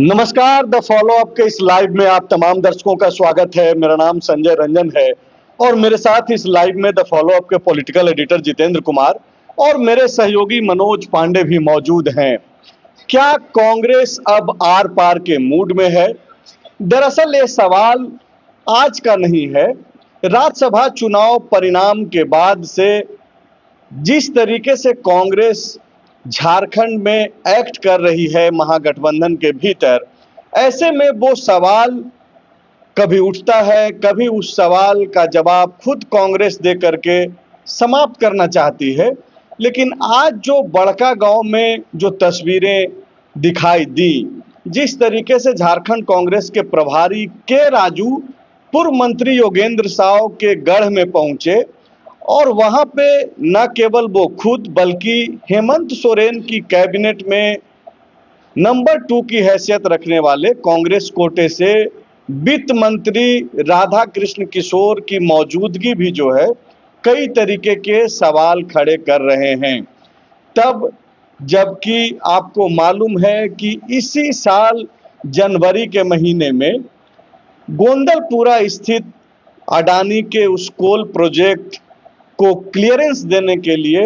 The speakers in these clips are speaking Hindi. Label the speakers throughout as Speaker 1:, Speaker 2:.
Speaker 1: नमस्कार। द फॉलो अप के इस लाइव में आप तमाम दर्शकों का स्वागत है। मेरा नाम संजय रंजन है और मेरे साथ इस लाइव में द फॉलो अप के पॉलिटिकल एडिटर जितेंद्र कुमार और मेरे सहयोगी मनोज पांडे भी मौजूद हैं। क्या कांग्रेस अब आर पार के मूड में है? दरअसल ये सवाल आज का नहीं है। राज्यसभा चुनाव परिणाम के बाद से जिस तरीके से कांग्रेस झारखंड में एक्ट कर रही है महागठबंधन के भीतर, ऐसे में वो सवाल कभी उठता है, कभी उस सवाल का जवाब खुद कांग्रेस दे करके समाप्त करना चाहती है। लेकिन आज जो बड़कागांव में जो तस्वीरें दिखाई दी, जिस तरीके से झारखंड कांग्रेस के प्रभारी के राजू पूर्व मंत्री योगेंद्र साव के गढ़ में पहुंचे और वहां पे न केवल वो खुद बल्कि हेमंत सोरेन की कैबिनेट में नंबर 2 की हैसियत रखने वाले कांग्रेस कोटे से वित्त मंत्री राधा कृष्ण किशोर की मौजूदगी भी जो है कई तरीके के सवाल खड़े कर रहे हैं। तब जबकि आपको मालूम है कि इसी साल जनवरी के महीने में गोंदलपुरा स्थित अडानी के उस कोल प्रोजेक्ट को क्लियरेंस देने के लिए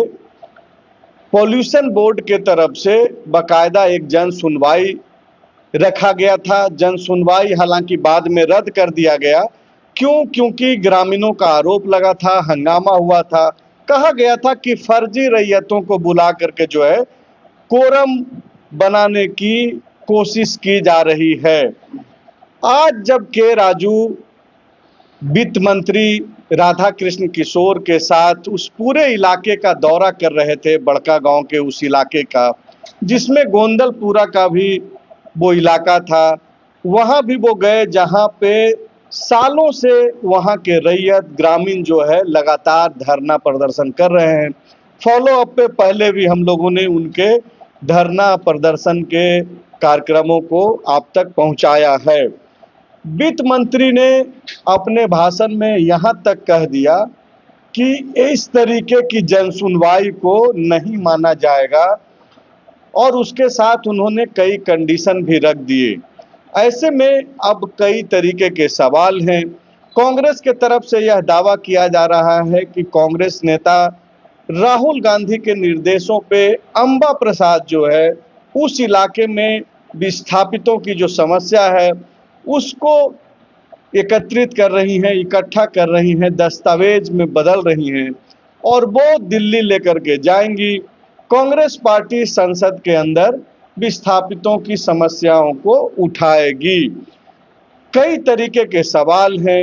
Speaker 1: पॉल्यूशन बोर्ड के तरफ से बाकायदा एक जन सुनवाई रखा गया था। जन सुनवाई हालांकि बाद में रद्द कर दिया गया। क्यों? क्योंकि ग्रामीणों का आरोप लगा था, हंगामा हुआ था, कहा गया था कि फर्जी रैयतों को बुला करके जो है कोरम बनाने की कोशिश की जा रही है। आज जब के राजू वित्त मंत्री राधा कृष्ण किशोर के साथ उस पूरे इलाके का दौरा कर रहे थे, बड़कागांव के उस इलाके का जिसमें गोंदलपुरा का भी वो इलाका था, वहां भी वो गए जहां पे सालों से वहां के रैयत ग्रामीण जो है लगातार धरना प्रदर्शन कर रहे हैं। फॉलो अप पे पहले भी हम लोगों ने उनके धरना प्रदर्शन के कार्यक्रमों को आप तक पहुंचाया है। वित्त मंत्री ने अपने भाषण में यहां तक कह दिया कि इस तरीके की जनसुनवाई को नहीं माना जाएगा और उसके साथ उन्होंने कई कंडीशन भी रख दिए। ऐसे में अब कई तरीके के सवाल हैं। कांग्रेस के तरफ से यह दावा किया जा रहा है कि कांग्रेस नेता राहुल गांधी के निर्देशों पे अंबा प्रसाद जो है उस इलाके में विस्थापितों की जो समस्या है उसको एकत्रित कर रही हैं, इकट्ठा कर रही हैं, दस्तावेज में बदल रही हैं और वो दिल्ली लेकर के जाएंगी। कांग्रेस पार्टी संसद के अंदर विस्थापितों की समस्याओं को उठाएगी। कई तरीके के सवाल हैं।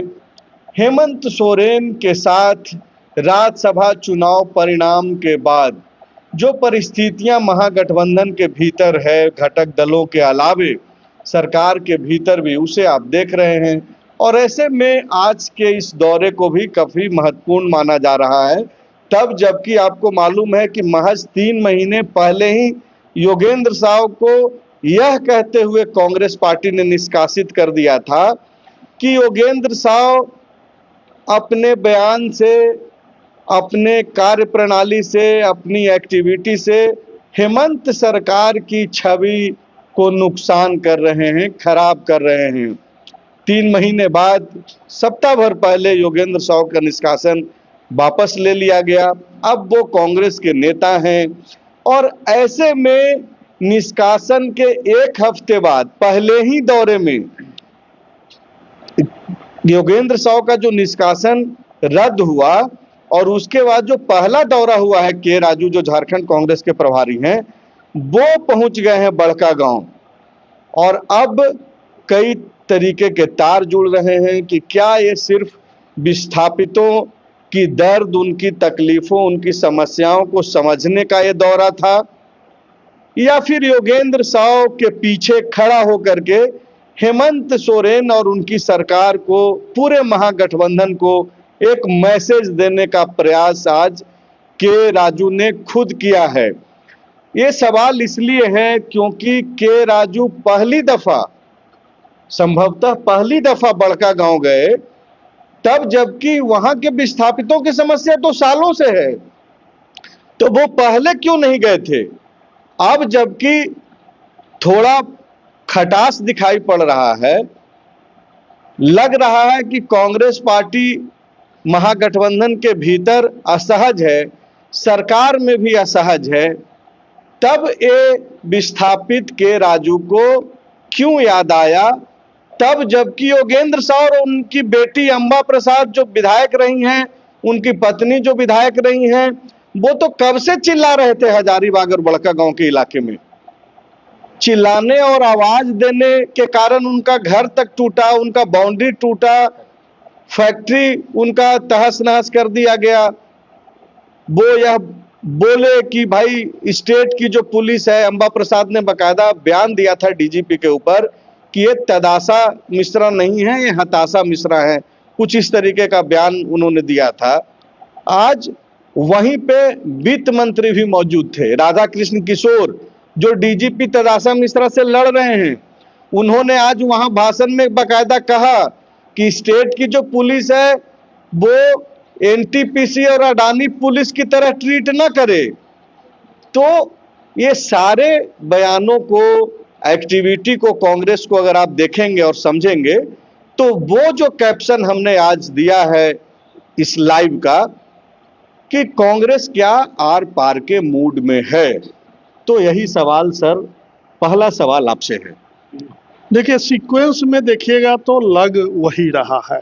Speaker 1: हेमंत सोरेन के साथ राज्यसभा चुनाव परिणाम के बाद जो परिस्थितियां महागठबंधन के भीतर है, घटक दलों के अलावे सरकार के भीतर भी, उसे आप देख रहे हैं और ऐसे में आज के इस दौरे को भी काफी महत्वपूर्ण माना जा रहा है। तब जबकि आपको मालूम है कि महज 3 महीने पहले ही योगेंद्र साव को यह कहते हुए कांग्रेस पार्टी ने निष्कासित कर दिया था कि योगेंद्र साव अपने बयान से, अपने कार्यप्रणाली से, अपनी एक्टिविटी से हेमंत सरकार की छवि को नुकसान कर रहे हैं, खराब कर रहे हैं। 3 महीने बाद सप्ताह भर पहले योगेंद्र साव का निष्कासन वापस ले लिया गया। अब वो कांग्रेस के नेता हैं और ऐसे में निष्कासन के 1 हफ्ते बाद पहले ही दौरे में योगेंद्र साव का जो निष्कासन रद्द हुआ और उसके बाद जो पहला दौरा हुआ है के राजू जो झारखंड कांग्रेस के प्रभारी हैं, वो पहुंच गए हैं बड़कागांव और अब कई तरीके के तार जुड़ रहे हैं कि क्या ये सिर्फ विस्थापितों की दर्द, उनकी तकलीफों, उनकी समस्याओं को समझने का ये दौरा था या फिर योगेंद्र साव के पीछे खड़ा होकर के हेमंत सोरेन और उनकी सरकार को, पूरे महागठबंधन को एक मैसेज देने का प्रयास आज के राजू ने खुद किया है। ये सवाल इसलिए है क्योंकि के राजू पहली दफा, संभवतः पहली दफा बड़कागांव गए, तब जबकि वहां के विस्थापितों की समस्या तो सालों से है, तो वो पहले क्यों नहीं गए थे? अब जबकि थोड़ा खटास दिखाई पड़ रहा है। लग रहा है कि कांग्रेस पार्टी महागठबंधन के भीतर असहज है, सरकार में भी असहज है। तब ये विस्थापित के राजू को क्यों याद आया? तब जबकि योगेंद्र साव और उनकी बेटी अंबा प्रसाद जो विधायक रही हैं, उनकी पत्नी जो विधायक रही हैं, वो तो कब से चिल्ला रहे थे हजारीबाग और बड़का गांव के इलाके में। चिल्लाने और आवाज देने के कारण उनका घर तक टूटा, उनका बाउंड्री टूटा, फैक्ट्री उनका तहस नहस कर दिया गया। वो यह बोले कि भाई स्टेट की जो पुलिस है, अंबा प्रसाद ने बकायदा बयान दिया था डीजीपी के ऊपर कि ये तदासा मिश्रा नहीं है, ये हताशा मिश्रा है, कुछ इस तरीके का बयान उन्होंने दिया था। आज वहीं पे वित्त मंत्री भी मौजूद थे, राधा कृष्ण किशोर, जो डीजीपी तदासा मिश्रा से लड़ रहे हैं। उन्होंने आज वहां भाषण में बकायदा कहा कि स्टेट की जो पुलिस है वो एनटीपीसी और अडानी पुलिस की तरह ट्रीट ना करे। तो ये सारे बयानों को, एक्टिविटी को, कांग्रेस को अगर आप देखेंगे और समझेंगे तो वो जो कैप्शन हमने आज दिया है इस लाइव का कि कांग्रेस क्या आर पार के मूड में है, तो यही सवाल सर, पहला सवाल आपसे है।
Speaker 2: देखिए, सीक्वेंस में देखिएगा तो लग वही रहा है।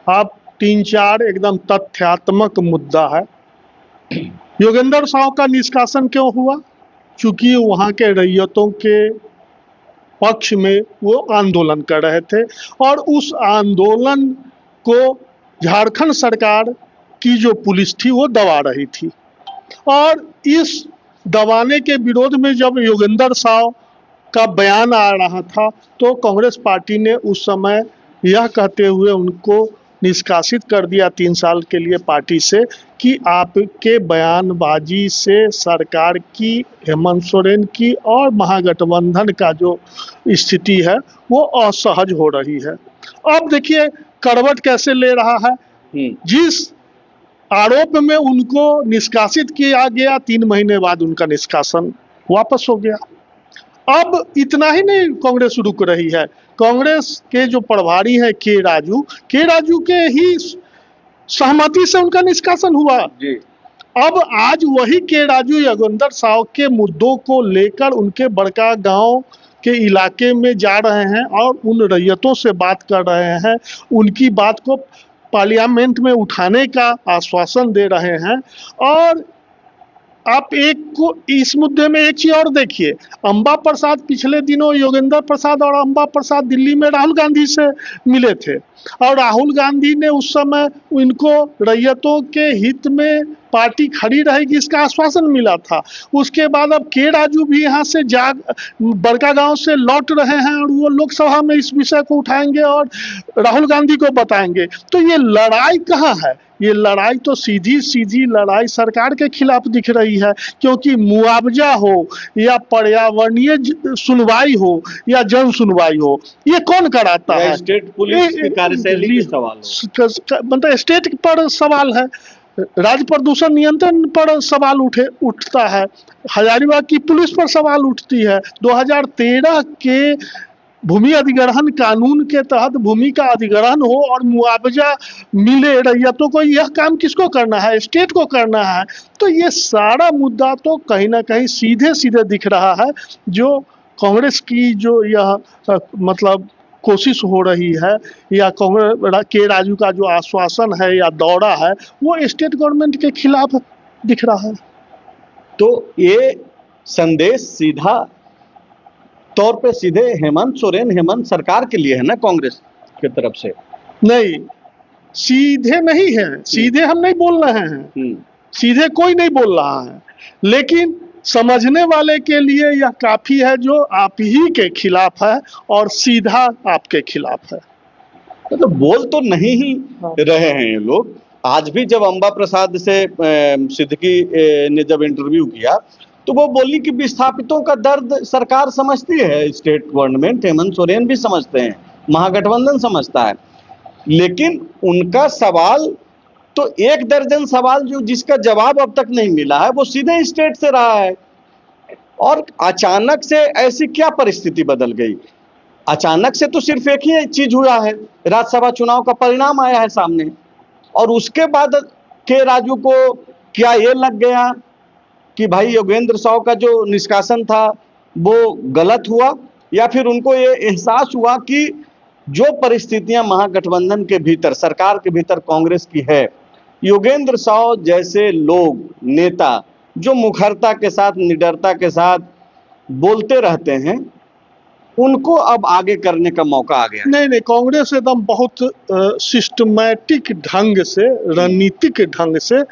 Speaker 2: आप 3-4 एकदम तथ्यात्मक मुद्दा है। योगेंद्र साव का निष्कासन क्यों हुआ? चूंकि वहाँ के रैयतों के पक्ष में वो आंदोलन कर रहे थे और उस आंदोलन को झारखंड सरकार की जो पुलिस थी वो दबा रही थी। और इस दबाने के विरोध में जब योगेंद्र साव का बयान आ रहा था तो कांग्रेस पार्टी ने उस समय यह कहते हुए उनको निष्कासित कर दिया 3 साल के लिए पार्टी से कि आपके बयानबाजी से सरकार की, हेमंत सोरेन की और महागठबंधन का जो स्थिति है वो असहज हो रही है। अब देखिए करवट कैसे ले रहा है। जिस आरोप में उनको निष्कासित किया गया, 3 महीने बाद उनका निष्कासन वापस हो गया। अब इतना ही नहीं कांग्रेस रुक रही है। कांग्रेस के जो प्रभारी है के राजू के ही सहमति से उनका निष्कासन हुआ जी। अब आज वही के राजू योगेंद्र साव के मुद्दों को लेकर उनके बड़का गांव के इलाके में जा रहे हैं और उन रैयतों से बात कर रहे हैं, उनकी बात को पार्लियामेंट में उठाने का आश्वासन दे रहे हैं। और आप एक को इस मुद्दे में एक चीज और देखिए, अंबा प्रसाद पिछले दिनों योगेंद्र प्रसाद और अंबा प्रसाद दिल्ली में राहुल गांधी से मिले थे और राहुल गांधी ने उस समय इनको रैयतों के हित में पार्टी खड़ी रहेगी इसका आश्वासन मिला था। उसके बाद अब के राजू भी यहाँ से बड़का गांव से लौट रहे हैं और वो लोकसभा में इस विषय को उठाएंगे और राहुल गांधी को बताएंगे। तो ये लड़ाई कहाँ है? ये लड़ाई तो सीधी सीधी लड़ाई सरकार के खिलाफ दिख रही है, क्योंकि मुआवजा हो या पर्यावरणीय सुनवाई हो या जन सुनवाई हो, ये कौन कराता है?
Speaker 1: स्टेट पुलिस की कार्यशैली सवाल,
Speaker 2: मतलब स्टेट पर सवाल है, राज्य प्रदूषण नियंत्रण पर सवाल उठता है, हजारीबाग की पुलिस पर सवाल उठती है। 2013 के भूमि अधिग्रहण कानून के तहत भूमि का अधिग्रहण हो और मुआवजा मिले रैयतों को, यह काम किसको करना है? स्टेट को करना है। तो ये सारा मुद्दा तो कहीं ना कहीं सीधे सीधे दिख रहा है। जो कांग्रेस की जो यह मतलब कोशिश हो रही है या कांग्रेस के राजू का जो आश्वासन है या दौरा है वो स्टेट गवर्नमेंट के खिलाफ दिख रहा है।
Speaker 1: तो ये संदेश सीधा तौर पे सीधे हेमंत सोरेन, हेमंत सरकार के लिए है ना, कांग्रेस की तरफ से?
Speaker 2: नहीं, सीधे नहीं है, सीधे हम नहीं बोल रहे हैं, सीधे कोई नहीं बोल रहा है, लेकिन समझने वाले के लिए यह काफी है जो आप ही के खिलाफ है और सीधा आपके खिलाफ है।
Speaker 1: तो बोल तो नहीं ही रहे हैं ये लोग। आज भी जब अंबा प्रसाद से सिद्दीकी ने जब इंटरव्यू किया तो वो बोली कि विस्थापितों का दर्द सरकार समझती है, स्टेट गवर्नमेंट, हेमंत सोरेन भी समझते हैं, महागठबंधन समझता है। लेकिन उनका सवाल तो 1 दर्जन सवाल जो जिसका जवाब अब तक नहीं मिला है वो सीधे स्टेट से रहा है। और अचानक से ऐसी क्या परिस्थिति बदल गई अचानक से तो सिर्फ एक ही चीज हुआ है, राज्यसभा चुनाव का परिणाम आया है सामने, और उसके बाद के राजू को क्या ये लग गया कि भाई योगेंद्र साव का जो निष्कासन था वो गलत हुआ, या फिर उनको ये एहसास हुआ कि जो परिस्थितियां महागठबंधन के भीतर, सरकार के भीतर कांग्रेस की है, योगेंद्र साव जैसे लोग, नेता जो मुखरता के साथ, निडरता के साथ बोलते रहते हैं, उनको अब आगे करने का मौका आ गया।
Speaker 2: नहीं नहीं, कांग्रेस एकदम बहुत सिस्टमैटिक ढंग से, रणनीतिक ढंग से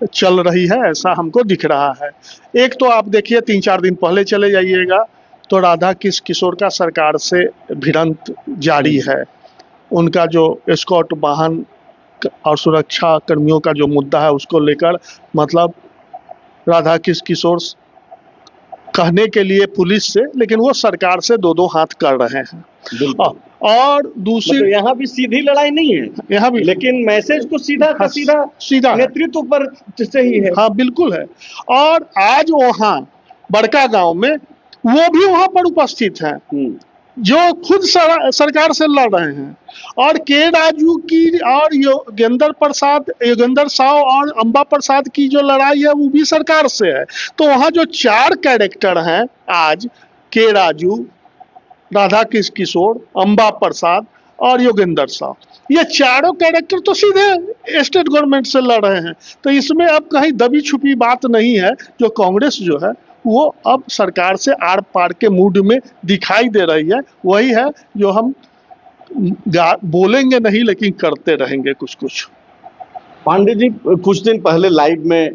Speaker 2: चल रही है, ऐसा हमको दिख रहा है। एक तो आप देखिए 3-4 दिन पहले चले जाइएगा तो राधा किशोर का सरकार से भिड़ंत जारी है। उनका जो एस्कॉर्ट वाहन और सुरक्षा कर्मियों का जो मुद्दा है उसको लेकर, मतलब राधा किशोर कहने के लिए पुलिस से, लेकिन वो सरकार से दो हाथ कर रहे हैं। और दूसरी,
Speaker 1: मतलब यहाँ भी सीधी लड़ाई नहीं है,
Speaker 2: यहाँ भी,
Speaker 1: लेकिन मैसेज तो सीधा का सीधा नेतृत्व पर से ही है।
Speaker 2: हाँ बिल्कुल है। और आज वहाँ बड़का गांव में वो भी वहाँ पर उपस्थित हैं जो खुद सरकार से लड़ रहे हैं। और के राजू की और योगेंद्र साव और अंबा प्रसाद की जो लड़ाई है वो भी सरकार से है। तो वहाँ जो 4 कैरेक्टर हैं आज, के राजू, राधा किशोर, अंबा प्रसाद और योगेंद्र साव, ये चारों कैरेक्टर तो सीधे स्टेट गवर्नमेंट से लड़ रहे हैं। तो इसमें अब कहीं दबी छुपी बात नहीं है। जो कांग्रेस जो है वो अब सरकार से आर पार के मूड में दिखाई दे रही है। वही है जो हम बोलेंगे नहीं, लेकिन करते रहेंगे कुछ कुछ।
Speaker 1: पांडे जी, कुछ दिन पहले लाइव में,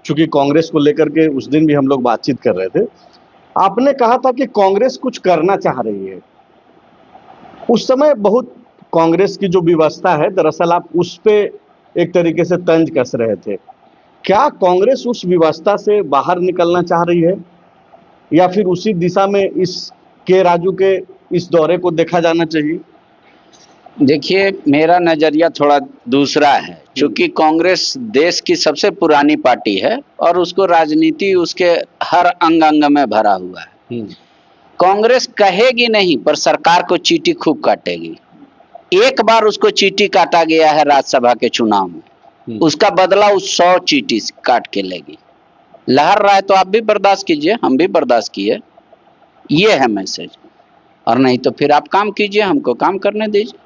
Speaker 1: चूंकि कांग्रेस को लेकर के उस दिन भी हम लोग बातचीत कर रहे थे, आपने कहा था कि कांग्रेस कुछ करना चाह रही है। उस समय बहुत कांग्रेस की जो व्यवस्था है, दरअसल आप उस पे एक तरीके से तंज कस रहे थे। क्या कांग्रेस उस व्यवस्था से बाहर निकलना चाह रही है, या फिर उसी दिशा में इस के राजू के इस दौरे को देखा जाना चाहिए?
Speaker 3: देखिए, मेरा नजरिया थोड़ा दूसरा है। क्योंकि कांग्रेस देश की सबसे पुरानी पार्टी है और उसको राजनीति उसके हर अंग अंग में भरा हुआ है। कांग्रेस कहेगी नहीं, पर सरकार को चीटी खूब काटेगी। एक बार उसको चीटी काटा गया है राज्यसभा के चुनाव में, उसका बदला उस 100 चीटी काट के लेगी। लहर रहा है तो आप भी बर्दाश्त कीजिए, हम भी बर्दाश्त किए, ये है मैसेज। और नहीं तो फिर आप काम कीजिए, हमको काम करने दीजिए।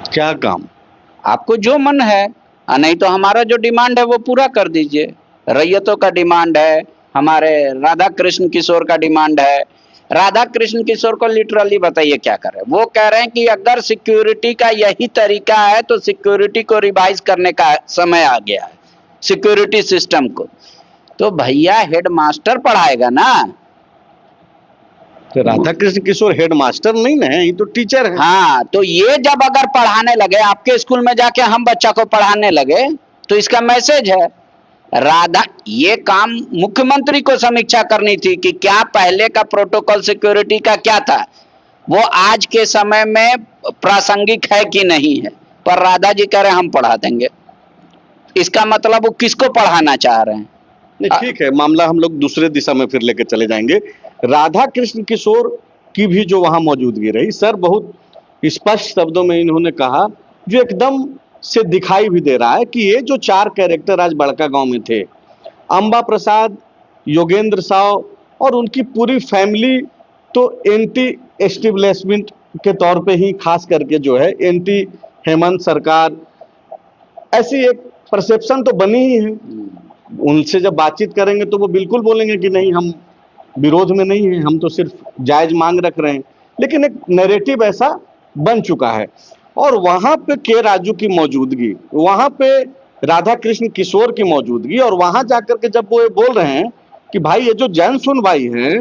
Speaker 1: क्या काम?
Speaker 3: आपको जो मन है, नहीं तो हमारा जो डिमांड है वो पूरा कर दीजिए। रैयतों का डिमांड है, हमारे राधा कृष्ण किशोर का डिमांड है। राधा कृष्ण किशोर को लिटरली बताइए क्या कर रहे हैं। वो कह रहे हैं कि अगर सिक्योरिटी का यही तरीका है तो सिक्योरिटी को रिवाइज करने का समय आ गया है, सिक्योरिटी सिस्टम को। तो भैया हेडमास्टर पढ़ाएगा ना।
Speaker 1: तो राधा कृष्ण किशोर हेडमास्टर नहीं ना है, ये तो टीचर है।
Speaker 3: हाँ, तो ये जब अगर पढ़ाने लगे, आपके स्कूल में जाके हम बच्चा को पढ़ाने लगे, तो इसका मैसेज है राधा, ये काम मुख्यमंत्री को समीक्षा करनी थी कि क्या पहले का प्रोटोकॉल सिक्योरिटी का क्या था, वो आज के समय में प्रासंगिक है कि नहीं है। पर राधा जी कह रहे हैं हम पढ़ा देंगे। इसका मतलब वो किसको पढ़ाना चाह रहे हैं?
Speaker 1: नहीं, ठीक है, मामला हम लोग दूसरे दिशा में फिर लेकर चले जाएंगे। राधा कृष्ण किशोर की भी जो वहां मौजूदगी रही, सर बहुत स्पष्ट शब्दों में इन्होंने कहा, जो एकदम से दिखाई भी दे रहा है कि ये जो 4 कैरेक्टर आज बड़का गांव में थे, अंबा प्रसाद, योगेंद्र साव और उनकी पूरी फैमिली, तो एंटी एस्टेब्लिशमेंट के तौर पे ही खास करके जो है एंटी हेमंत सरकार, ऐसी एक परसेप्शन तो बनी ही है। उनसे जब बातचीत करेंगे तो वो बिल्कुल बोलेंगे कि नहीं, हम विरोध में नहीं है, हम तो सिर्फ जायज मांग रख रहे हैं। लेकिन एक नैरेटिव ऐसा बन चुका है। और वहां पे के राजू की मौजूदगी, वहां पे राधा कृष्ण किशोर की मौजूदगी, और वहां जाकर के जब वो ये बोल रहे हैं कि भाई ये जो जन सुनवाई है,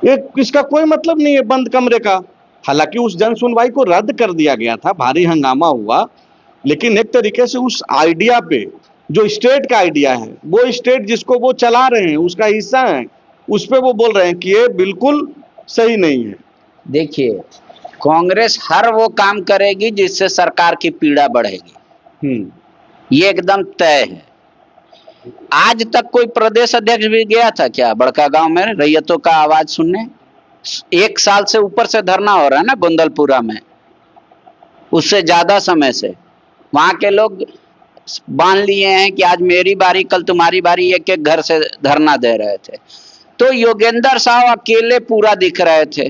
Speaker 1: ये इसका कोई मतलब नहीं है बंद कमरे का। हालांकि उस जन सुनवाई को रद्द कर दिया गया था, भारी हंगामा हुआ, लेकिन एक तरीके से उस आइडिया पे, जो स्टेट का आइडिया है, वो स्टेट जिसको वो चला रहे हैं, उसका हिस्सा है, उस पे वो बोल रहे हैं कि ये बिल्कुल सही नहीं है।
Speaker 3: देखिए, कांग्रेस हर वो काम करेगी जिससे सरकार की पीड़ा बढ़ेगी, ये एकदम तय है। आज तक कोई प्रदेश अध्यक्ष भी गया था क्या बड़का गांव में रैयतों का आवाज सुनने? 1 साल से ऊपर से धरना हो रहा है ना गोंदलपुरा में, उससे ज्यादा समय से वहां के लोग बांध लिए हैं कि आज मेरी बारी कल तुम्हारी बारी, एक एक घर से धरना दे रहे थे। तो योगेंद्र साहब अकेले पूरा दिख रहे थे,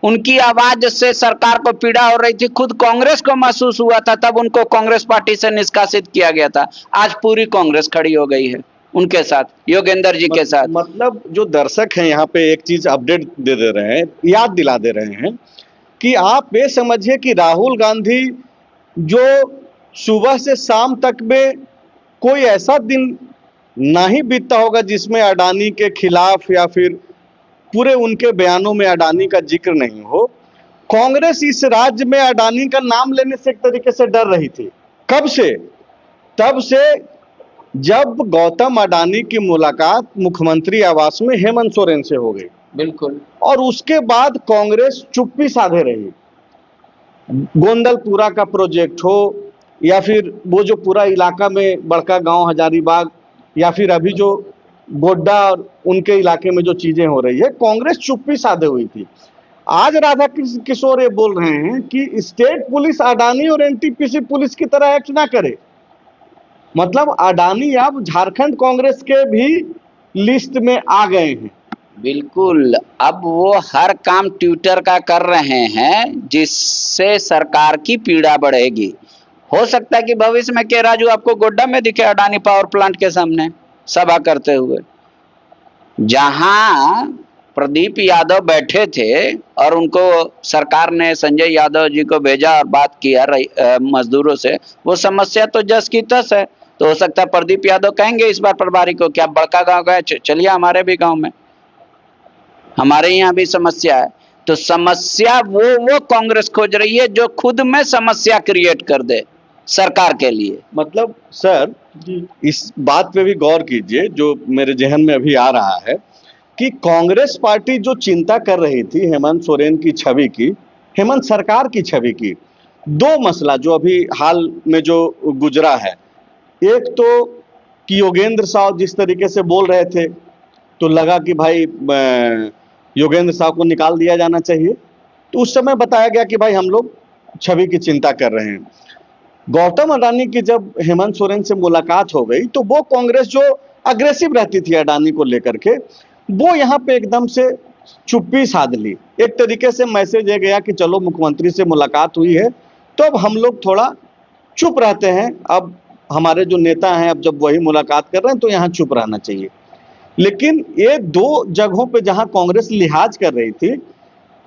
Speaker 3: उनकी आवाज से सरकार को पीड़ा हो रही थी, खुद कांग्रेस को महसूस हुआ था, तब उनको कांग्रेस पार्टी से निष्कासित किया गया था। आज पूरी कांग्रेस खड़ी हो गई है उनके साथ, योगेंद्र जी के साथ।
Speaker 1: मतलब जो दर्शक हैं यहाँ पे एक चीज अपडेट दे रहे हैं, याद दिला दे रहे हैं कि आप ये समझिए कि राहुल गांधी जो सुबह से शाम तक में कोई ऐसा दिन नहीं बीतता होगा जिसमें अडानी के खिलाफ या फिर पूरे उनके बयानों में अडानी का जिक्र नहीं हो। कांग्रेस इस राज्य में अडानी का नाम लेने से एक तरीके से डर रही थी। कब से? तब से जब गौतम अडानी की मुलाकात मुख्यमंत्री आवास में हेमंत सोरेन से हो गई।
Speaker 3: बिल्कुल।
Speaker 1: और उसके बाद कांग्रेस चुप्पी साधे रही। गोंदलपुरा का प्रोजेक्ट हो या फिर वो जो पूरा इलाका में बड़का गांव हजारीबाग या फिर अभी जो गोड्डा और उनके इलाके में जो चीजें हो रही है, कांग्रेस चुप्पी साधे हुई थी। आज राधा किशोर ये बोल रहे हैं कि स्टेट पुलिस अडानी और एनटीपीसी पुलिस की तरह एक्ट ना करे। मतलब अडानी अब झारखंड कांग्रेस के भी लिस्ट में आ गए हैं।
Speaker 3: बिल्कुल, अब वो हर काम ट्विटर का कर रहे हैं जिससे सरकार की पीड़ा बढ़ेगी। हो सकता है कि भविष्य में के राजू आपको गोड्डा में दिखे अडानी पावर प्लांट के सामने सभा करते हुए। जहां प्रदीप यादव बैठे थे और उनको सरकार ने संजय यादव जी को भेजा और बात किया मजदूरों से, वो समस्या तो जस की तस है। तो हो सकता है प्रदीप यादव कहेंगे इस बार प्रभारी को कि आप बड़का गांव गए, चलिए हमारे भी गांव में, हमारे यहाँ भी समस्या है। तो समस्या वो कांग्रेस खोज रही है जो खुद में समस्या क्रिएट कर दे सरकार के लिए।
Speaker 1: मतलब सर इस बात पे भी गौर कीजिए जो मेरे जहन में अभी आ रहा है कि कांग्रेस पार्टी जो चिंता कर रही थी हेमंत सोरेन की छवि की, हेमंत सरकार की छवि की, दो मसला जो अभी हाल में जो गुजरा है, एक तो कि योगेंद्र साहब जिस तरीके से बोल रहे थे तो लगा कि भाई योगेंद्र साहब को निकाल दिया जाना चाहिए। तो उस समय बताया गया कि भाई हम लोग छवि की चिंता कर रहे हैं। गौतम अडानी की जब हेमंत सोरेन से मुलाकात हो गई तो वो कांग्रेस जो अग्रेसिव रहती थी अडानी को लेकर के, वो यहाँ पे एकदम से चुप्पी साध ली। एक तरीके से मैसेज ये गया कि चलो मुख्यमंत्री से मुलाकात हुई है तो अब हम लोग थोड़ा चुप रहते हैं, अब हमारे जो नेता हैं अब जब वही मुलाकात कर रहे हैं तो यहाँ चुप रहना चाहिए। लेकिन ये दो जगहों पे जहां कांग्रेस लिहाज कर रही थी,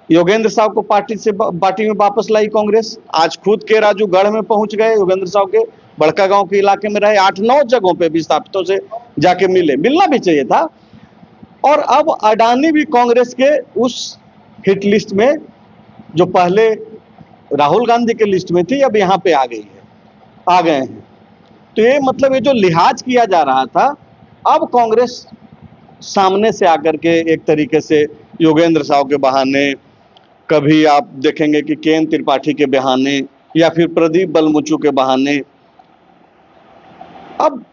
Speaker 1: योगेंद्र साहब को पार्टी में वापस लाई कांग्रेस। आज खुद के राजू गढ़ में पहुंच गए, योगेंद्र साहब के बड़का गांव के इलाके में रहे, 8-9 जगहों पे विस्थापितों से जाके मिलना भी चाहिए था। और अब अडानी भी कांग्रेस के उस हिट लिस्ट में जो पहले राहुल गांधी के लिस्ट में थी अब यहाँ पे आ गए हैं। तो ये मतलब ये जो लिहाज किया जा रहा था, अब कांग्रेस सामने से आकर के एक तरीके से योगेंद्र साहब के बहाने, कभी आप देखेंगे कि केएन त्रिपाठी के बहाने या फिर प्रदीप बलमुचू के बहाने अब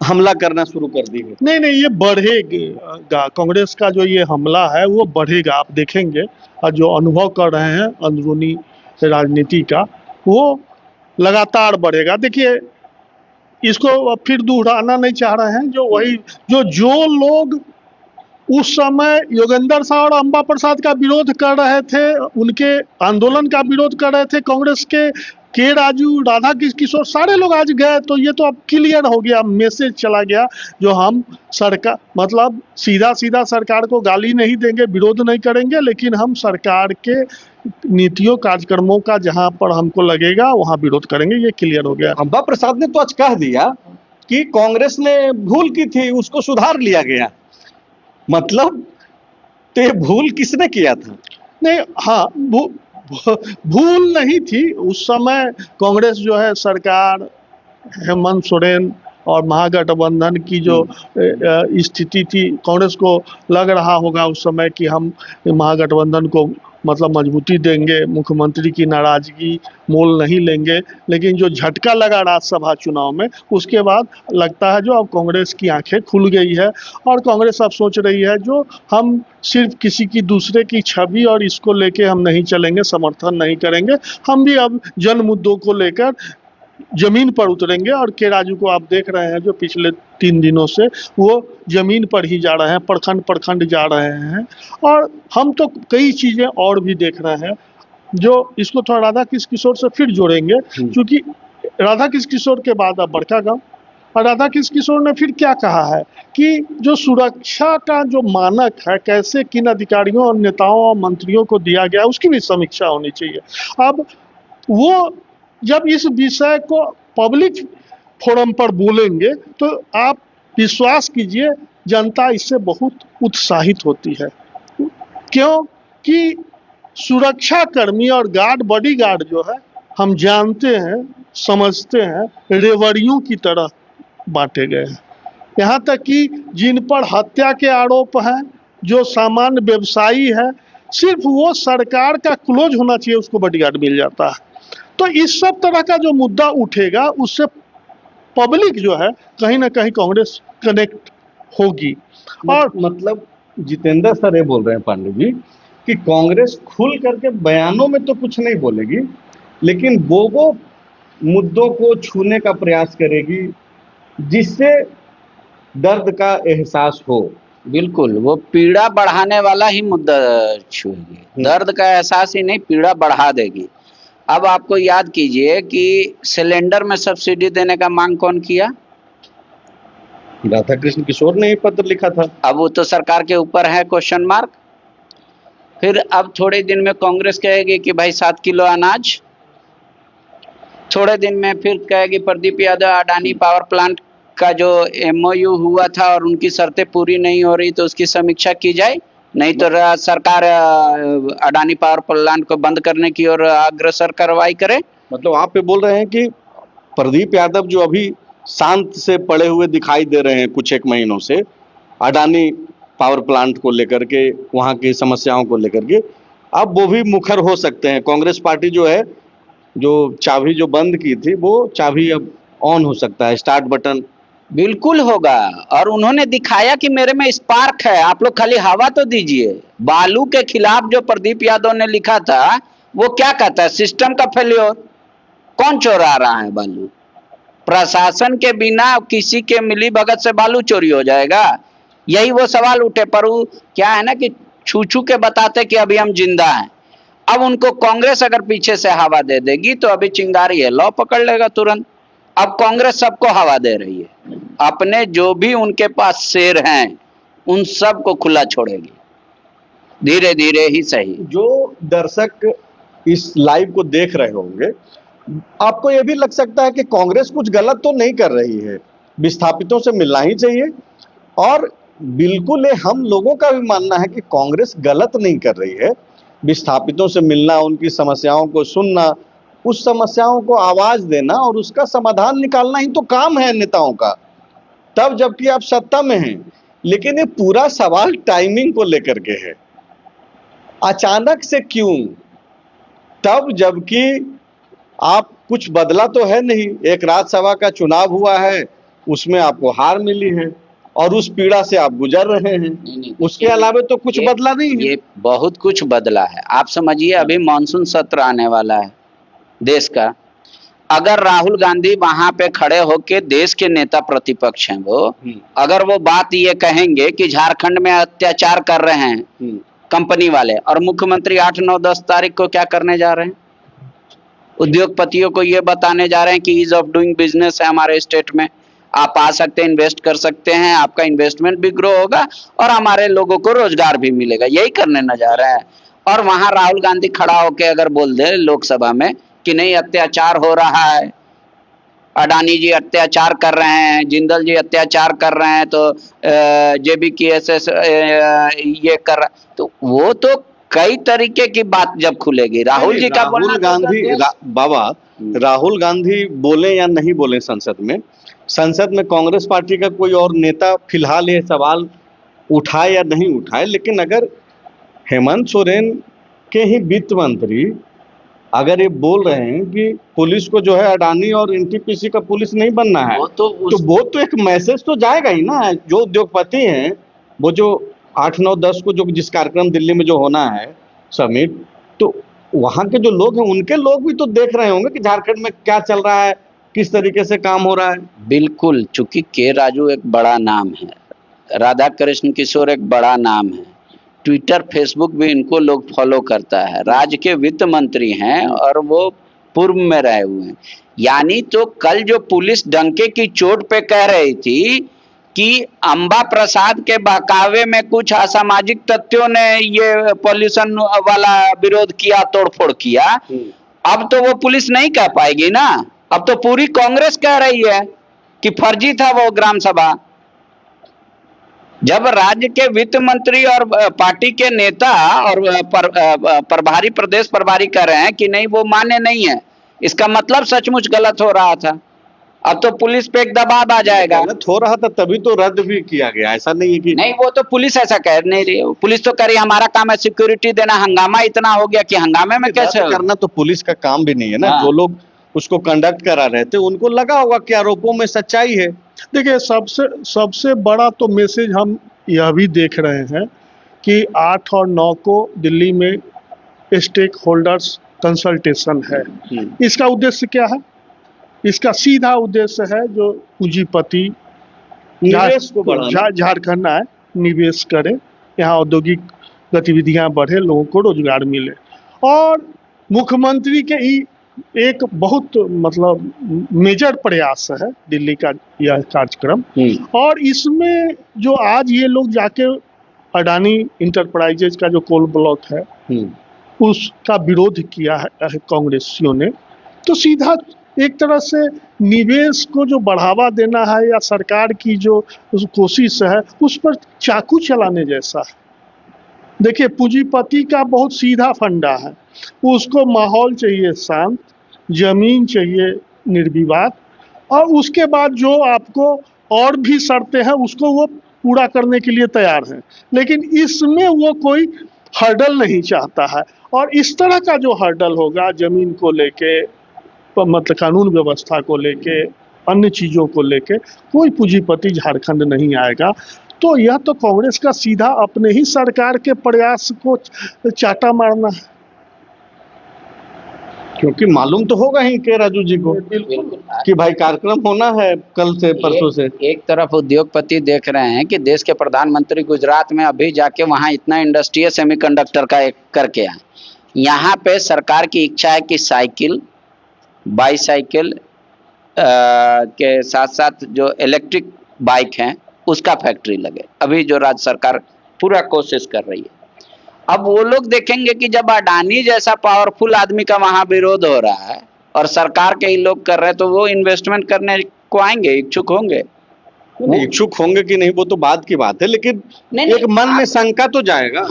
Speaker 1: हमला करना शुरू कर दी है।
Speaker 2: नहीं, ये बढ़ेगा। कांग्रेस का जो ये हमला है वो बढ़ेगा, आप देखेंगे। और जो अनुभव कर रहे हैं अंदरूनी राजनीति का, वो लगातार बढ़ेगा। देखिए, इसको फिर दोहराना नहीं चाह रहे हैं। जो लोग उस समय योगेंद्र साहब और अंबा प्रसाद का विरोध कर रहे थे, उनके आंदोलन का विरोध कर रहे थे, कांग्रेस के राजू, राधा किशोर, सारे लोग आज गए। तो ये तो अब क्लियर हो गया, मैसेज चला गया जो हम सरकार मतलब सीधा सरकार को गाली नहीं देंगे, विरोध नहीं करेंगे, लेकिन हम सरकार के नीतियों कार्यक्रमों का जहां पर हमको लगेगा वहां विरोध करेंगे। ये क्लियर हो गया।
Speaker 1: अंबा प्रसाद ने तो आज कह दिया कि कांग्रेस ने भूल की थी, उसको सुधार लिया गया। मतलब तो ये भूल किसने किया था?
Speaker 2: नहीं, हाँ, भूल नहीं थी। उस समय कांग्रेस जो है, सरकार हेमंत सोरेन और महागठबंधन की जो स्थिति थी, कांग्रेस को लग रहा होगा उस समय कि हम महागठबंधन को मतलब मजबूती देंगे, मुख्यमंत्री की नाराजगी मोल नहीं लेंगे, लेकिन जो झटका लगा राज्यसभा चुनाव में, उसके बाद लगता है जो अब कांग्रेस की आंखें खुल गई है और कांग्रेस अब सोच रही है जो हम सिर्फ किसी की दूसरे की छवि और इसको लेके हम नहीं चलेंगे, समर्थन नहीं करेंगे, हम भी अब जन मुद्दों को लेकर जमीन पर उतरेंगे। और के राजू को आप देख रहे हैं जो पिछले 3 दिनों से वो जमीन पर ही जा रहे हैं, प्रखंड प्रखंड जा रहे हैं। और हम तो कई चीज़ें और भी देख रहे हैं जो इसको थोड़ा राधा कृष्ण किशोर से फिर जोड़ेंगे, क्योंकि राधा कृष्ण किशोर के बाद अब बड़का गांव, और राधा कृष्ण किशोर ने फिर क्या कहा है कि जो सुरक्षा का जो मानक है, कैसे किन अधिकारियों और नेताओं और मंत्रियों को दिया गया, उसकी भी समीक्षा होनी चाहिए। अब वो जब इस विषय को पब्लिक फोरम पर बोलेंगे तो आप विश्वास कीजिए जनता इससे बहुत उत्साहित होती है। क्योंकि सुरक्षा कर्मी और गार्ड, बॉडी गार्ड जो है, हम जानते हैं, समझते हैं, रेवड़ियों की तरह बांटे गए हैं। यहाँ तक कि जिन पर हत्या के आरोप हैं, जो सामान्य व्यवसायी है, सिर्फ वो सरकार का क्लोज होना चाहिए उसको बॉडीगार्ड मिल जाता है। तो इस सब तरह का जो मुद्दा उठेगा उससे पब्लिक जो है कहीं ना कहीं कांग्रेस कनेक्ट होगी। और
Speaker 1: मतलब जितेंद्र सर ये बोल रहे हैं पांडे जी कि कांग्रेस खुल करके बयानों में तो कुछ नहीं बोलेगी, लेकिन वो मुद्दों को छूने का प्रयास करेगी जिससे दर्द का एहसास हो।
Speaker 3: बिल्कुल, वो पीड़ा बढ़ाने वाला ही मुद्दा छूएगी, दर्द का एहसास ही नहीं, पीड़ा बढ़ा देगी। अब आपको याद कीजिए कि सिलेंडर में सब्सिडी देने का मांग कौन किया?
Speaker 1: राधा कृष्ण किशोर ने ही पत्र लिखा था।
Speaker 3: अब वो तो सरकार के ऊपर है क्वेश्चन मार्क। फिर अब थोड़े दिन में कांग्रेस कहेगी कि भाई 7 किलो अनाज, थोड़े दिन में फिर कहेगी प्रदीप यादव अडानी पावर प्लांट का जो MOU हुआ था और उनकी शर्तें पूरी नहीं हो रही तो उसकी समीक्षा की जाए, नहीं तो सरकार अडानी पावर प्लांट को बंद करने की ओर अग्रसर कार्रवाई करे।
Speaker 1: मतलब आप ये बोल रहे हैं कि प्रदीप यादव जो अभी शांत से पड़े हुए दिखाई दे रहे हैं कुछ एक महीनों से अडानी पावर प्लांट को लेकर के, वहां की समस्याओं को लेकर के, अब वो भी मुखर हो सकते हैं। कांग्रेस पार्टी जो है, जो चाबी जो बंद की थी, वो चाबी अब ऑन हो सकता है, स्टार्ट बटन।
Speaker 3: बिल्कुल होगा। और उन्होंने दिखाया कि मेरे में स्पार्क है, आप लोग खाली हवा तो दीजिए। बालू के खिलाफ जो प्रदीप यादव ने लिखा था वो क्या कहता है? सिस्टम का फेल्योर। कौन चोरा रहा है बालू? प्रशासन के बिना किसी के मिली भगत से बालू चोरी हो जाएगा? यही वो सवाल उठे। पर वो क्या है ना कि छू छू के बताते कि अभी हम जिंदा हैं। अब उनको कांग्रेस अगर पीछे से हवा दे देगी तो अभी चिंगारी है, लौ पकड़ लेगा तुरंत। अब कांग्रेस सबको हवा दे रही है, अपने जो भी उनके पास शेर हैं उन सब को खुला छोड़ेगी, धीरे धीरे ही सही।
Speaker 1: जो दर्शक इस लाइव को देख रहे होंगे, आपको यह भी लग सकता है कि कांग्रेस कुछ गलत तो नहीं कर रही है, विस्थापितों से मिलना ही चाहिए। और बिल्कुल ये हम लोगों का भी मानना है कि कांग्रेस गलत नहीं कर रही है। विस्थापितों से मिलना, उनकी समस्याओं को सुनना, उस समस्याओं को आवाज देना और उसका समाधान निकालना ही तो काम है नेताओं का, तब जबकि आप सत्ता में हैं। लेकिन ये पूरा सवाल टाइमिंग को लेकर के है। अचानक से क्यों? तब जबकि आप कुछ बदला तो है नहीं। एक राज्यसभा का चुनाव हुआ है, उसमें आपको हार मिली है और उस पीड़ा से आप गुजर रहे हैं।
Speaker 3: नहीं,
Speaker 1: उसके अलावा तो कुछ बदला नहीं है।
Speaker 3: ये बहुत कुछ बदला है। आप समझिए, अभी मानसून सत्र आने वाला है देश का। अगर राहुल गांधी वहां पे खड़े होके, देश के नेता प्रतिपक्ष हैं वो, अगर वो बात ये कहेंगे कि झारखंड में अत्याचार कर रहे हैं कंपनी वाले, और मुख्यमंत्री 8, 9, 10 तारीख को क्या करने जा रहे हैं? उद्योगपतियों को ये बताने जा रहे हैं कि ईज ऑफ डूइंग बिजनेस है हमारे स्टेट में, आप आ सकते हैं, इन्वेस्ट कर सकते हैं, आपका इन्वेस्टमेंट भी ग्रो होगा और हमारे लोगों को रोजगार भी मिलेगा। यही करने न जा रहा है। और वहां राहुल गांधी खड़ा होकर अगर बोल दे लोकसभा में कि नहीं अत्याचार हो रहा है, अडानी जी अत्याचार कर रहे हैं, जिंदल जी अत्याचार कर रहे हैं, तो JBKSS ये कर रहा, तो वो तो कई तरीके की बात जब खुलेगी। राहुल जी का बोलना,
Speaker 1: राहुल गांधी बोले या नहीं बोले संसद में, संसद में कांग्रेस पार्टी का कोई और नेता फिलहाल ये सवाल उठाए या नहीं उठाए, लेकिन अगर हेमंत सोरेन के ही वित्त मंत्री अगर ये बोल रहे हैं कि पुलिस को जो है अडानी और एनटीपीसी का पुलिस नहीं बनना है, तो वो तो एक मैसेज तो जाएगा ही ना। जो उद्योगपति हैं, वो जो 8, 9, 10 को जो जिस कार्यक्रम दिल्ली में जो होना है समिट, तो वहां के जो लोग हैं उनके लोग भी तो देख रहे होंगे कि झारखंड में क्या चल रहा है, किस तरीके से काम हो रहा है।
Speaker 3: बिल्कुल, चूंकि के राजू एक बड़ा नाम है, राधा कृष्ण किशोर एक बड़ा नाम है, ट्विटर फेसबुक भी इनको लोग फॉलो करता है, राज्य के वित्त मंत्री हैं और वो पूर्व में रहे हुए हैं। यानी तो कल जो पुलिस डंके की चोट पे कह रही थी कि अंबा प्रसाद के बहकावे में कुछ असामाजिक तत्वों ने ये पॉल्यूशन वाला विरोध किया, तोड़फोड़ किया, अब तो वो पुलिस नहीं कह पाएगी ना। अब तो पूरी कांग्रेस कह रही है कि फर्जी था वो ग्राम सभा। जब राज्य के वित्त मंत्री और पार्टी के नेता और प्रभारी प्रदेश प्रभारी कह रहे हैं कि नहीं वो मान्य नहीं है, इसका मतलब सचमुच गलत हो रहा था। अब तो पुलिस पे एक दबाव आ जाएगा।
Speaker 1: गलत हो रहा था तभी तो रद्द भी किया गया, ऐसा नहीं है कि
Speaker 3: नहीं, वो तो पुलिस ऐसा कह नहीं रही है। पुलिस तो कह रही हमारा काम है सिक्योरिटी देना, हंगामा इतना हो गया कि हंगामे में कैसे
Speaker 1: करना तो पुलिस का काम भी नहीं है ना।
Speaker 3: हाँ।
Speaker 1: जो लोग उसको कंडक्ट करा रहे थे उनको लगा होगा कि आरोपों में सच्चाई है।
Speaker 2: देखिए, सबसे बड़ा तो मैसेज हम यह भी देख रहे हैं कि 8 और 9 को दिल्ली में स्टेक होल्डर्स कंसल्टेशन है। इसका उद्देश्य क्या है? इसका सीधा उद्देश्य है जो पूंजीपति
Speaker 1: निवेश को बढ़ाना,
Speaker 2: झारखंड आए, निवेश करें, यहाँ औद्योगिक गतिविधियां बढ़े, लोगों को रोजगार मिले। और मुख्यमंत्री के एक बहुत मतलब मेजर प्रयास है दिल्ली का यह कार्यक्रम। और इसमें जो आज ये लोग जाके अडानी इंटरप्राइजेज का जो कोल ब्लॉक है उसका विरोध किया है कांग्रेसियों ने, तो सीधा एक तरह से निवेश को जो बढ़ावा देना है या सरकार की जो कोशिश है उस पर चाकू चलाने जैसा है। देखिए, पूंजीपति का बहुत सीधा फंडा है, उसको माहौल चाहिए शांत, जमीन चाहिए निर्विवाद, और उसके बाद जो आपको और भी शर्तें हैं उसको वो पूरा करने के लिए तैयार हैं। लेकिन इसमें वो कोई हर्डल नहीं चाहता है। और इस तरह का जो हर्डल होगा जमीन को लेके, मतलब कानून व्यवस्था को लेके, अन्य चीज़ों को लेके, कोई पूंजीपति झारखंड नहीं आएगा। तो यह तो कांग्रेस का सीधा अपने ही सरकार के प्रयास को चाटा मारना है।
Speaker 1: क्योंकि मालूम तो होगा ही के राजू जी को कि भाई कार्यक्रम होना है कल से परसों से।
Speaker 3: एक तरफ उद्योगपति देख रहे हैं कि देश के प्रधानमंत्री गुजरात में अभी जाके वहां इतना इंडस्ट्री है सेमीकंडक्टर का एक करके आए। यहाँ पे सरकार की इच्छा है कि साइकिल, बाईसाइकिल के साथ साथ जो इलेक्ट्रिक बाइक हैं उसका फैक्ट्री लगे। अभी जो राज्य सरकार पूरा कोशिश कर रही है। अब वो लोग देखेंगे कि जब अडानी जैसा पावरफुल आदमी का वहां विरोध हो रहा है और सरकार के ही लोग कर रहे हैं, तो वो इन्वेस्टमेंट करने को आएंगे, इच्छुक होंगे।
Speaker 1: इच्छुक होंगे कि नहीं वो तो बात की बात है, लेकिन एक मन में शंका तो जाएगा।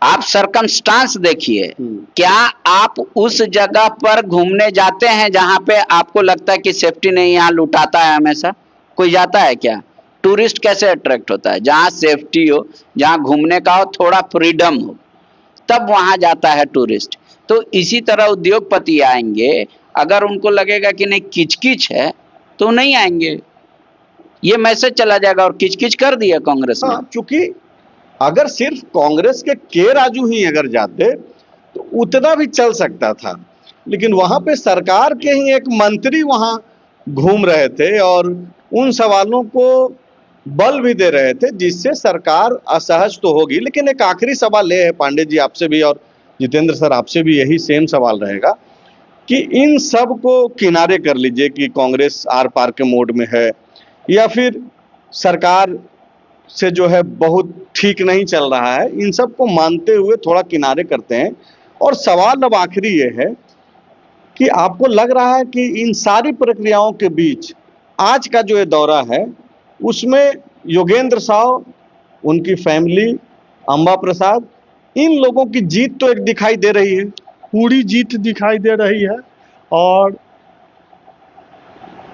Speaker 3: आप सरकमस्टांस देखिए, क्या आप उस जगह पर घूमने जाते हैं जहां पे आपको लगता है कि सेफ्टी नहीं, यहाँ लुटाता है हमेशा? कोई जाता है क्या? टूरिस्ट कैसे अट्रैक्ट होता है? जहां सेफ्टी हो, जहां घूमने का हो, थोड़ा फ्रीडम हो, तब वहां जाता है टूरिस्ट। तो इसी तरह उद्योगपति आएंगे, अगर उनको लगेगा कि नहीं किचकिच है तो नहीं आएंगे। ये मैसेज चला जाएगा और किचकिच कर दिया कांग्रेस ने।
Speaker 1: चूंकि अगर सिर्फ कांग्रेस के राजू ही अगर जाते तो उतना भी चल सकता था, लेकिन वहां पे सरकार के ही एक मंत्री वहां घूम रहे थे और उन सवालों को बल भी दे रहे थे, जिससे सरकार असहज तो होगी। लेकिन एक आखिरी सवाल ये है पांडे जी आपसे भी, और जितेंद्र सर आपसे भी यही सेम सवाल रहेगा कि इन सब को किनारे कर लीजिए कि कांग्रेस आर पार के मोड में है या फिर सरकार से जो है बहुत ठीक नहीं चल रहा है, इन सब को मानते हुए थोड़ा किनारे करते हैं। और सवाल अब आखिरी ये है कि आपको लग रहा है कि इन सारी प्रक्रियाओं के बीच आज का जो ये दौरा है उसमें योगेंद्र साव, उनकी फैमिली, अंबा प्रसाद, इन लोगों की जीत तो एक दिखाई दे रही है,
Speaker 2: पूरी जीत दिखाई दे रही है। और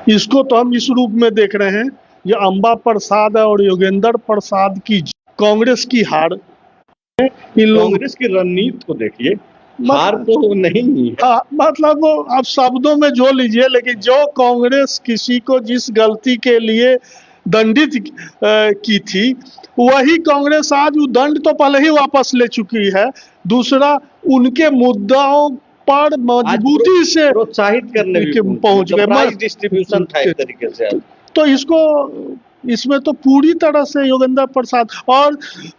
Speaker 2: इसको तो हम इस रूप में देख रहे हैं, ये अंबा प्रसाद और योगेंद्र प्रसाद की कांग्रेस की हार। इन लोग
Speaker 1: कांग्रेस की रणनीति को देखिए, हार तो नहीं है।
Speaker 2: हाँ, मतलब वो आप शब्दों में जो लीजिए, लेकिन जो कांग्रेस किसी को जिस गलती के लिए दंडित की थी, वही कांग्रेस आज वो दंड तो पहले ही वापस ले चुकी है। दूसरा, उनके मुद्दाओं पर मजबूती से
Speaker 1: प्रोत्साहित करने भी
Speaker 2: पहुंच गए।
Speaker 1: प्राइस डिस्ट्रीब्यूशन था एक तरीके से।
Speaker 2: तो इसमें तो पूरी तरह से योगेंद्र प्रसाद और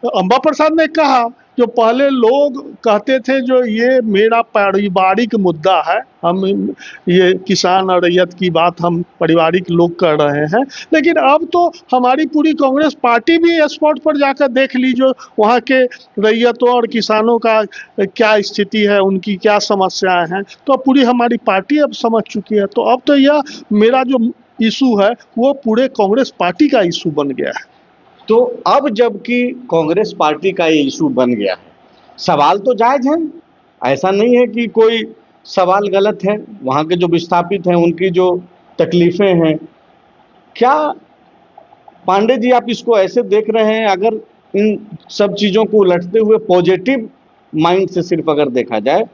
Speaker 2: अंबा प्रसाद ने कहा, जो पहले लोग कहते थे जो ये मेरा पारिवारिक मुद्दा है, हम ये किसान और रैयत की बात हम पारिवारिक लोग कर रहे हैं, लेकिन अब तो हमारी पूरी कांग्रेस पार्टी भी स्पॉट पर जाकर देख ली जो वहाँ के रैयतों और किसानों का क्या स्थिति है, उनकी क्या समस्याएं हैं, तो पूरी हमारी पार्टी अब समझ चुकी है। तो अब तो यह मेरा जो इशू है वो पूरे कांग्रेस पार्टी का इशू बन गया है।
Speaker 1: तो अब जबकि कांग्रेस पार्टी का ये इशू बन गया है, सवाल तो जायज है, ऐसा नहीं है कि कोई सवाल गलत है। वहाँ के जो विस्थापित हैं उनकी जो तकलीफें हैं, क्या पांडे जी आप इसको ऐसे देख रहे हैं, अगर इन सब चीज़ों को उलटते हुए पॉजिटिव माइंड से सिर्फ अगर देखा जाए,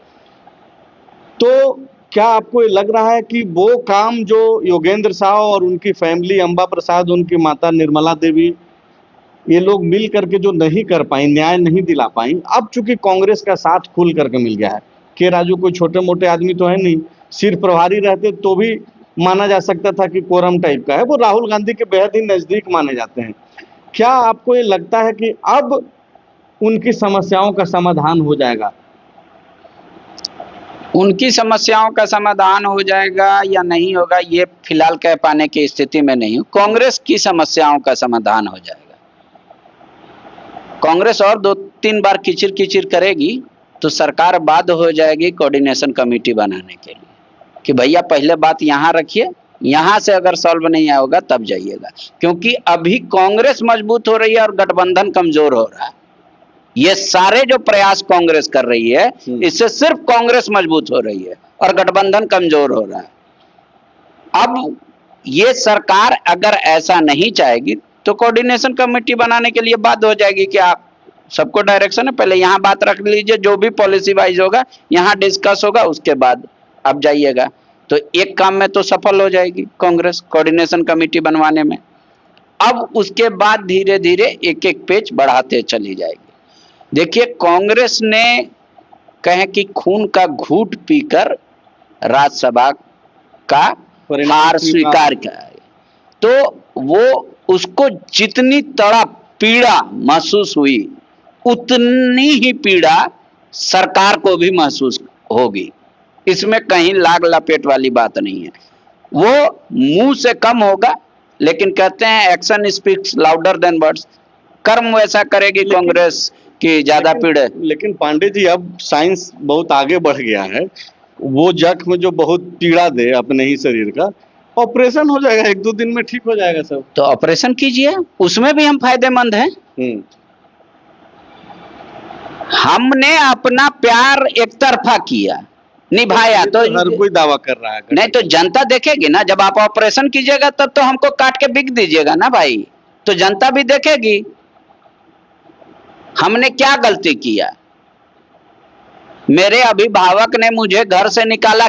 Speaker 1: तो क्या आपको ये लग रहा है कि वो काम जो योगेंद्र साहु और उनकी फैमिली, अंबा प्रसाद, उनकी माता निर्मला देवी, ये लोग मिल करके जो नहीं कर पाई, न्याय नहीं दिला पाई, अब चूंकि कांग्रेस का साथ खुल करके मिल गया है, के राजू कोई छोटे मोटे आदमी तो है नहीं, सिर्फ प्रभारी रहते तो भी माना जा सकता था कि कोरम टाइप का है, वो राहुल गांधी के बेहद ही नजदीक माने जाते हैं। क्या आपको ये लगता है कि अब उनकी समस्याओं का समाधान हो जाएगा?
Speaker 3: उनकी समस्याओं का समाधान हो जाएगा या नहीं होगा, ये फिलहाल कह पाने की स्थिति में नहीं हूं। कांग्रेस की समस्याओं का समाधान हो जाएगा। कांग्रेस और 2-3 बार किचिर किचिर करेगी तो सरकार बाध्य हो जाएगी कोऑर्डिनेशन कमेटी बनाने के लिए कि भैया पहले बात यहाँ रखिए, यहाँ से अगर सॉल्व नहीं होगा तब जाइएगा। क्योंकि अभी कांग्रेस मजबूत हो रही है और गठबंधन कमजोर हो रहा है। ये सारे जो प्रयास कांग्रेस कर रही है, इससे सिर्फ कांग्रेस मजबूत हो रही है और गठबंधन कमजोर हो रहा है। अब ये सरकार अगर ऐसा नहीं चाहेगी तो कोऑर्डिनेशन कमेटी बनाने के लिए बाध्य हो जाएगी कि आप सबको डायरेक्शन है, पहले यहाँ बात रख लीजिए, जो भी पॉलिसी वाइज होगा यहाँ डिस्कस होगा, उसके बाद आप जाइएगा। तो एक काम में तो सफल हो जाएगी कांग्रेस कोऑर्डिनेशन कमेटी बनवाने में। अब उसके बाद धीरे धीरे एक एक पेज बढ़ाते चली जाएगी। देखिए, कांग्रेस ने कहें कि खून का घूंट पीकर राज्यसभा का हार स्वीकार किया है, तो वो उसको जितनी तड़प पीड़ा महसूस हुई, उतनी ही पीड़ा सरकार को भी महसूस होगी। इसमें कहीं लाग लपेट वाली बात नहीं है। वो मुंह से कम होगा, लेकिन कहते हैं action speaks louder than words. कर्म वैसा करेगी कांग्रेस कि ज्यादा पीड़े।
Speaker 1: लेकिन पांडे जी, अब साइंस बहुत आगे बढ़ गया है। वो जख्म जो बहुत पीड़ा दे अपने ही शरीर का, ऑपरेशन हो जाएगा, 1-2 दिन में ठीक हो जाएगा सब।
Speaker 3: तो ऑपरेशन कीजिए, उसमें भी हम फायदेमंद हैं। हमने अपना प्यार एक तरफा किया, निभाया, तो
Speaker 1: हर कोई दावा कर रहा है।
Speaker 3: नहीं तो जनता देखेगी ना। जब आप ऑपरेशन कीजिएगा तब तो हमको काट के बिक दीजिएगा ना भाई, तो जनता भी देखेगी हमने क्या गलती किया। मेरे अभिभावक ने मुझे घर से निकाला,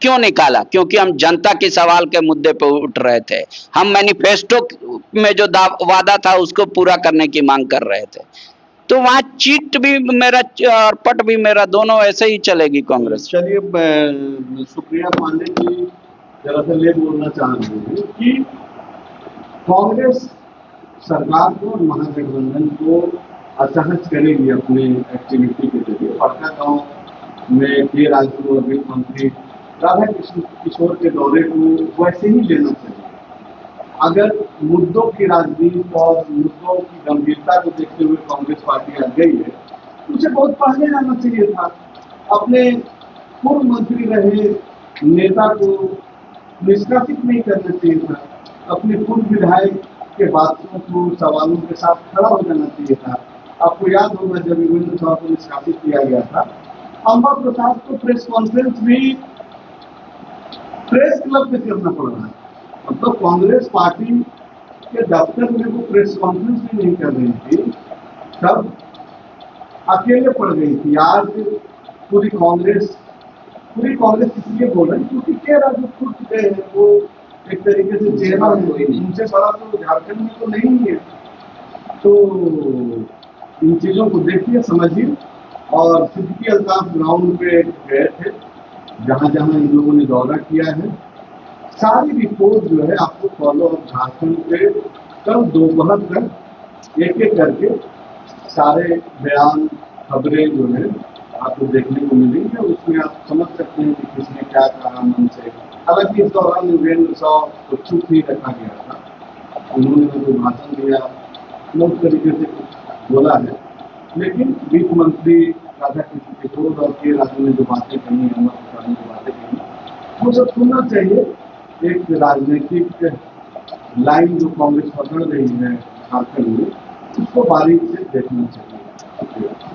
Speaker 3: क्यों निकाला? क्योंकि हम जनता के सवाल के मुद्दे पर उठ रहे थे। हम मैनिफेस्टो में जो वादा था उसको पूरा करने की मांग कर रहे थे। तो वहां चीट भी मेरा और पट भी मेरा, दोनों ऐसे ही चलेगी कांग्रेस।
Speaker 1: चलिए, शुक्रिया पांडे जी। जरा सा ये बोलना चाह रहे हैं कि कांग्रेस सरकार को और महागठबंधन को असहज करेगी अपने एक्टिविटी के जरिए। पटना गांव में के राजू और गृह मंत्री राधा कृष्ण किशोर के दौरे को वैसे ही लेना चाहिए। अगर मुद्दों की राजनीति और मुद्दों की गंभीरता को देखते हुए कांग्रेस पार्टी आ गई है, उसे बहुत पहले जाना चाहिए था। अपने पूर्व मंत्री रहे नेता को निष्कासित नहीं करना चाहिए था। अपने पूर्व विधायक के बातों को सवालों के साथ खड़ा हो जाना चाहिए था। आपको याद होगा जब योगेंद्र साहु को निष्कासित किया गया था, अंबा प्रसाद को प्रेस कॉन्फ्रेंस भी प्रेस क्लब में करना पड़ रहा है। मतलब कांग्रेस पार्टी के दफ्तर में वो प्रेस कॉन्फ्रेंस भी नहीं कर रही थी, तब अकेले पड़ गई थी। आज पूरी कांग्रेस इसलिए बोल रही क्योंकि के राजू खुद गए हैं, वो एक तरीके से चेहरा है, उनसे बड़ा तो झारखंड में तो नहीं है। तो इन चीजों को देखिए, समझिए। और सिद्दीकी अल्ताफ ग्राउंड पे गए थे, जहां जहां इन लोगों ने दौरा किया है, सारी रिपोर्ट जो है आपको फॉलो अप झारखंड पे कल दोपहर तक एक एक करके सारे बयान, खबरें जो है आपको देखने को मिलेंगे, और उसमें आप समझ सकते हैं कि किसने क्या कहा मन से। हालांकि इस दौरान वीरेंद्र साव को चुप ही रखा गया था, उन्होंने जो भाषण दिया वो उस तरीके से कुछ बोला है, लेकिन वित्त मंत्री राधाकृष्ण किशोर और के राजू ने जो बातें कही, अमर प्रसाद ने जो बातें कही, वो सब सुनना चाहिए। एक राजनीतिक लाइन जो कांग्रेस पकड़ रही है झारखंड में, उसको बारीक से देखना चाहिए।